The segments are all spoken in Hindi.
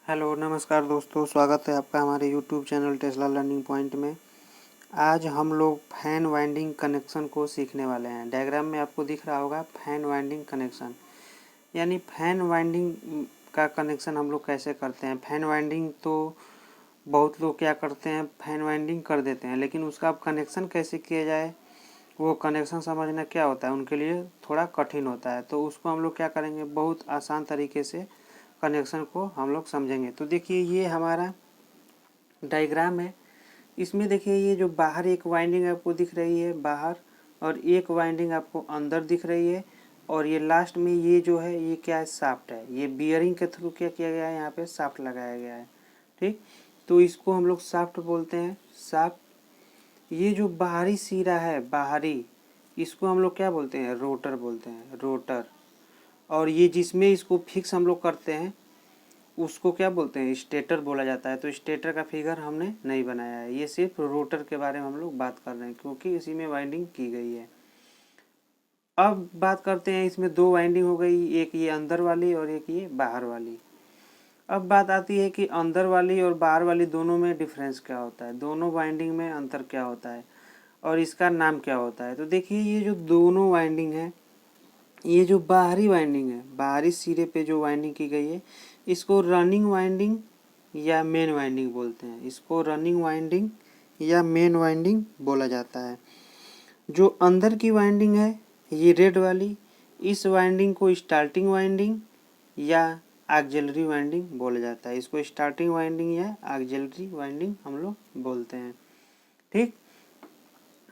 हेलो नमस्कार दोस्तों, स्वागत है आपका हमारे YouTube channel Tesla learning point में। आज हम लोग फैन वाइंडिंग कनेक्शन को सीखने वाले हैं। डायग्राम में आपको दिख रहा होगा फैन वाइंडिंग कनेक्शन, यानी फैन वाइंडिंग का कनेक्शन हम लोग कैसे करते हैं। फैन वाइंडिंग तो बहुत लोग क्या करते हैं, फैन वाइंडिंग कर देते हैं, लेकिन उसका अब कनेक्शन कैसे किया जाए, वो कनेक्शन समझना क्या होता है उनके लिए थोड़ा कठिन होता है। तो उसको हम लोग क्या करेंगे, बहुत आसान तरीके से कनेक्शन को हम लोग समझेंगे। तो देखिए ये हमारा डायग्राम है। इसमें देखिए ये जो बाहर एक वाइंडिंग आपको दिख रही है बाहर, और एक वाइंडिंग आपको अंदर दिख रही है, और ये लास्ट में ये जो है ये क्या है, शाफ्ट है। ये बियरिंग के थ्रू क्या किया गया है, यहाँ पे शाफ्ट लगाया गया है। ठीक, तो इसको हम लोग शाफ्ट बोलते हैं, शाफ्ट। ये जो बाहरी सिरा है बाहरी, इसको हम लोग क्या बोलते हैं, रोटर बोलते हैं, रोटर। और ये जिसमें इसको फिक्स हम लोग करते हैं उसको क्या बोलते हैं, स्टेटर बोला जाता है। तो स्टेटर का फिगर हमने नहीं बनाया है, ये सिर्फ रोटर के बारे में हम लोग बात कर रहे हैं क्योंकि इसी में वाइंडिंग की गई है। अब बात करते हैं, इसमें दो वाइंडिंग हो गई, एक ये अंदर वाली और एक ये बाहर वाली। अब बात आती है कि अंदर वाली और बाहर वाली दोनों में डिफरेंस क्या होता है, दोनों वाइंडिंग में अंतर क्या होता है और इसका नाम क्या होता है। तो देखिए ये जो दोनों वाइंडिंग है, ये जो बाहरी वाइंडिंग है, बाहरी सिरे पे जो वाइंडिंग की गई है, इसको रनिंग वाइंडिंग या मेन वाइंडिंग बोलते हैं। इसको रनिंग वाइंडिंग या मेन वाइंडिंग बोला जाता है। जो अंदर की वाइंडिंग है ये रेड वाली, इस वाइंडिंग को स्टार्टिंग वाइंडिंग या ऑक्सिलरी वाइंडिंग बोला जाता है। इसको स्टार्टिंग वाइंडिंग या ऑक्सिलरी वाइंडिंग हम लोग बोलते हैं। ठीक,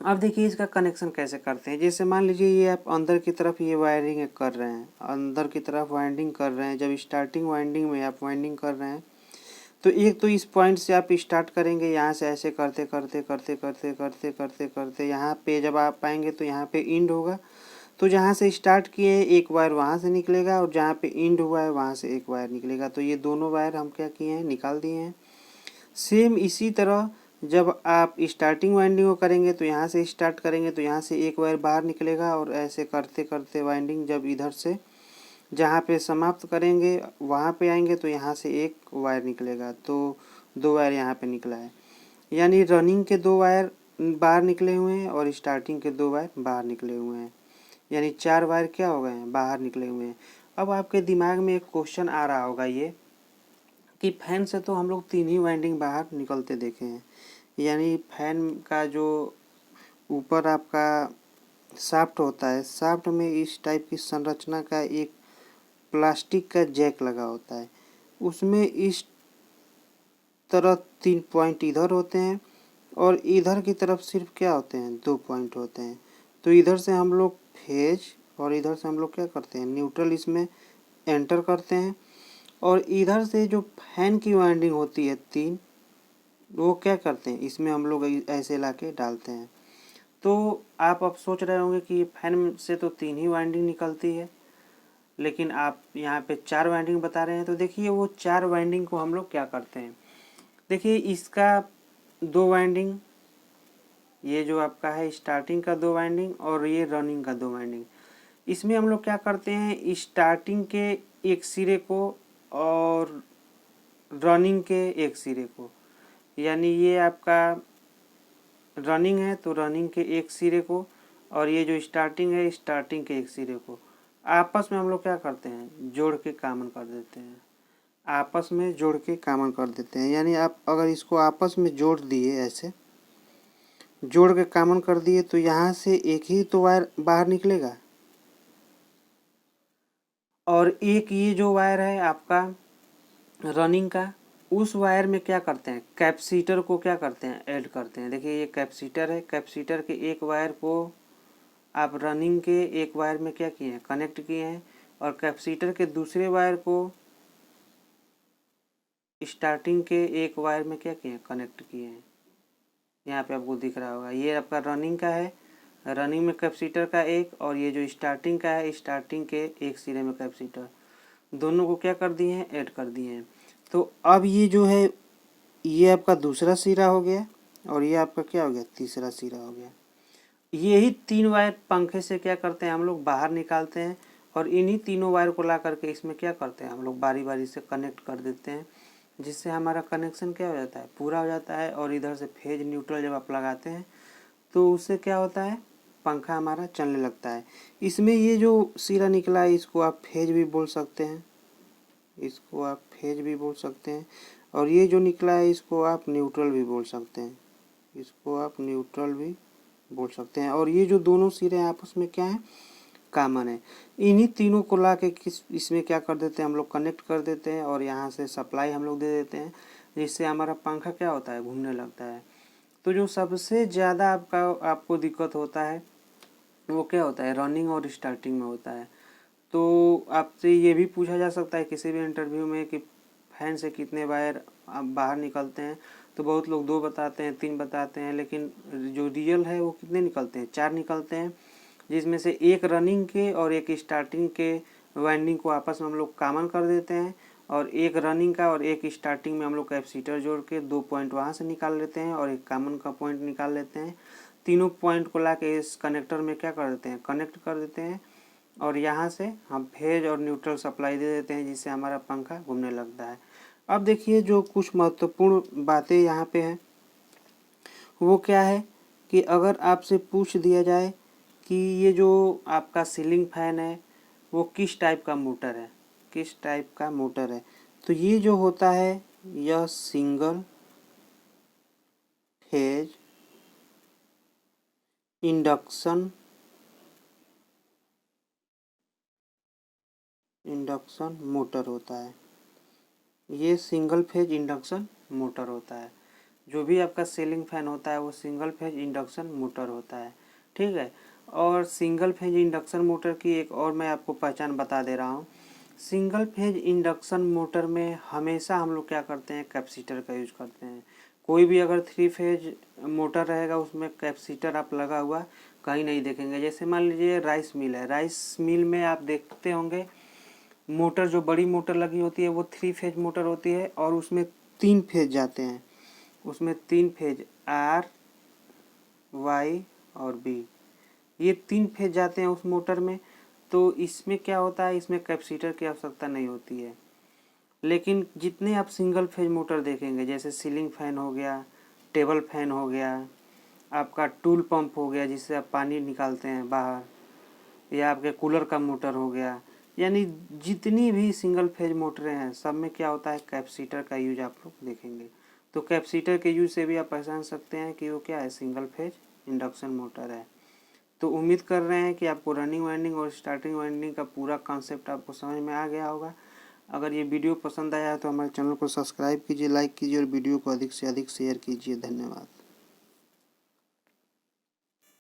अब देखिए इसका कनेक्शन कैसे करते हैं। जैसे मान लीजिए ये आप अंदर की तरफ ये वायरिंग कर रहे हैं, अंदर की तरफ वाइंडिंग कर रहे हैं। जब स्टार्टिंग वाइंडिंग में आप वाइंडिंग कर रहे हैं तो एक तो इस पॉइंट से आप स्टार्ट करेंगे, यहाँ से ऐसे करते करते करते करते करते करते करते यहाँ पे जब आप पाएंगे तो यहाँ पे इंड होगा। तो जहाँ से स्टार्ट किए हैं एक वायर वहाँ से निकलेगा, और जहाँ पे इंड हुआ है वहाँ से एक वायर निकलेगा। तो ये दोनों वायर हम क्या किए हैं, निकाल दिए हैं। सेम इसी तरह जब आप स्टार्टिंग वाइंडिंग को करेंगे तो यहाँ से स्टार्ट करेंगे तो यहाँ से एक वायर बाहर निकलेगा, और ऐसे करते करते वाइंडिंग जब इधर से जहाँ पे समाप्त करेंगे वहाँ पे आएंगे तो यहाँ से एक वायर निकलेगा। तो दो वायर यहाँ पे निकला है, यानी रनिंग के दो वायर बाहर निकले हुए हैं और स्टार्टिंग के दो वायर बाहर निकले हुए हैं, यानी चार वायर क्या हो गए हैं, बाहर निकले हुए हैं। अब आपके दिमाग में एक क्वेश्चन आ रहा होगा ये कि फैन से तो हम लोग तीन ही वाइंडिंग बाहर निकलते देखे हैं, यानी फैन का जो ऊपर आपका शाफ्ट होता है, शाफ्ट में इस टाइप की संरचना का एक प्लास्टिक का जैक लगा होता है। उसमें इस तरह तीन पॉइंट इधर होते हैं और इधर की तरफ सिर्फ क्या होते हैं, दो पॉइंट होते हैं। तो इधर से हम लोग फेज और इधर से हम लोग क्या करते हैं, न्यूट्रल इसमें एंटर करते हैं। और इधर से जो फैन की वाइंडिंग होती है तीन, वो क्या करते हैं, इसमें हम लोग ऐसे लाके डालते हैं। तो आप अब सोच रहे होंगे कि फैन से तो तीन ही वाइंडिंग निकलती है, लेकिन आप यहाँ पे चार वाइंडिंग बता रहे हैं। तो देखिए वो चार वाइंडिंग को हम लोग क्या करते हैं, देखिए इसका दो वाइंडिंग, ये जो आपका है स्टार्टिंग का दो वाइंडिंग और ये रनिंग का दो वाइंडिंग, इसमें हम लोग क्या करते हैं, स्टार्टिंग के एक सिरे को और रनिंग के एक सिरे को, यानी ये आपका रनिंग है तो रनिंग के एक सिरे को, और ये जो स्टार्टिंग है स्टार्टिंग के एक सिरे को आपस में हम लोग क्या करते हैं, जोड़ के कॉमन कर देते हैं। आपस में जोड़ के कॉमन कर देते हैं, यानी आप अगर इसको आपस में जोड़ दिए, ऐसे जोड़ के कॉमन कर दिए तो यहाँ से एक ही तो वायर बाहर निकलेगा, और एक ये जो वायर है आपका रनिंग का, उस वायर में क्या करते हैं, कैपेसिटर को क्या करते हैं, ऐड करते हैं। देखिए ये कैपेसिटर है, कैपेसिटर के एक वायर को आप रनिंग के एक वायर में क्या किए हैं, कनेक्ट किए हैं, और कैपेसिटर के दूसरे वायर को स्टार्टिंग के एक वायर में क्या किए हैं, कनेक्ट किए हैं। यहाँ पे आपको दिख रहा होगा ये आपका रनिंग का है, रनिंग में कैपेसिटर का एक, और ये जो स्टार्टिंग का है स्टार्टिंग के एक सिरे में कैपेसिटर, दोनों को क्या कर दिए हैं, ऐड कर दिए हैं। तो अब ये जो है ये आपका दूसरा सिरा हो गया, और ये आपका क्या हो गया, तीसरा सिरा हो गया। यही तीन वायर पंखे से क्या करते हैं, हम लोग बाहर निकालते हैं, और इन्हीं तीनों वायर को ला करके इसमें क्या करते हैं, हम लोग बारी बारी से कनेक्ट कर देते हैं। जिससे हमारा कनेक्शन क्या हो जाता है, पूरा हो जाता है। और इधर से फेज न्यूट्रल जब आप लगाते हैं तो उससे क्या होता है, पंखा हमारा चलने लगता है। इसमें ये जो सिरा निकला है इसको आप फेज भी बोल सकते हैं, इसको आप फेज भी बोल सकते हैं। और ये जो निकला है इसको आप न्यूट्रल भी बोल सकते हैं, इसको आप न्यूट्रल भी बोल सकते हैं। और ये जो दोनों सिरे आपस में क्या है, कॉमन है। इन्हीं तीनों को ला के इसमें क्या कर देते हैं हम लोग, कनेक्ट कर देते हैं और यहाँ से सप्लाई हम लोग दे देते हैं, जिससे हमारा पंखा क्या होता है, घूमने लगता है। तो जो सबसे ज़्यादा आपको दिक्कत होता है वो क्या होता है, रनिंग और स्टार्टिंग में होता है। तो आपसे ये भी पूछा जा सकता है किसी भी इंटरव्यू में कि फैन से कितने वायर आप बाहर निकलते हैं, तो बहुत लोग 2 बताते हैं, 3 बताते हैं, लेकिन जो रियल है वो कितने निकलते हैं, 4 निकलते हैं। जिसमें से एक रनिंग के और एक स्टार्टिंग के वाइंडिंग को आपस में हम लोग कॉमन कर देते हैं, और एक रनिंग का और एक स्टार्टिंग में हम लोग कैपेसिटर जोड़ के 2 पॉइंट वहाँ से निकाल लेते हैं और एक कॉमन का पॉइंट निकाल लेते हैं। तीनों पॉइंट को ला के इस कनेक्टर में क्या कर देते हैं, कनेक्ट कर देते हैं, और यहाँ से हम फेज और न्यूट्रल सप्लाई दे देते हैं, जिससे हमारा पंखा घूमने लगता है। अब देखिए जो कुछ महत्वपूर्ण बातें यहाँ पे हैं वो क्या है कि अगर आपसे पूछ दिया जाए कि ये जो आपका सीलिंग फैन है वो किस टाइप का मोटर है, किस टाइप का मोटर है, तो ये जो होता है यह सिंगल फेज इंडक्शन मोटर होता है। ये सिंगल फेज इंडक्शन मोटर होता है। जो भी आपका सीलिंग फैन होता है वो सिंगल फेज इंडक्शन मोटर होता है, ठीक है। और सिंगल फेज इंडक्शन मोटर की एक और मैं आपको पहचान बता दे रहा हूँ। सिंगल फेज इंडक्शन मोटर में हमेशा हम लोग क्या करते हैं, कैपेसिटर का यूज करते हैं। कोई भी अगर 3 फेज मोटर रहेगा उसमें कैपेसिटर आप लगा हुआ कहीं नहीं देखेंगे। जैसे मान लीजिए राइस मिल है, राइस मिल में आप देखते होंगे मोटर, जो बड़ी मोटर लगी होती है वो 3 फेज मोटर होती है और उसमें 3 फेज जाते हैं, उसमें 3 फेज आर, वाई और बी, ये 3 फेज जाते हैं उस मोटर में। तो इसमें क्या होता है, इसमें कैपेसिटर की आवश्यकता नहीं होती है। लेकिन जितने आप सिंगल फेज मोटर देखेंगे, जैसे सीलिंग फैन हो गया, टेबल फैन हो गया, आपका टूल पंप हो गया जिससे आप पानी निकालते हैं बाहर, या आपके कूलर का मोटर हो गया, यानी जितनी भी सिंगल फेज मोटरें हैं सब में क्या होता है, कैपेसिटर का यूज आप लोग देखेंगे। तो कैपेसिटर के यूज से भी आप पहचान सकते हैं कि वो क्या है, सिंगल फेज इंडक्शन मोटर है। तो उम्मीद कर रहे हैं कि आपको रनिंग वाइंडिंग और स्टार्टिंग वाइंडिंग का पूरा कॉन्सेप्ट आपको समझ में आ गया होगा। अगर ये वीडियो पसंद आया है तो हमारे चैनल को सब्सक्राइब कीजिए, लाइक कीजिए और वीडियो को अधिक से अधिक शेयर कीजिए। धन्यवाद।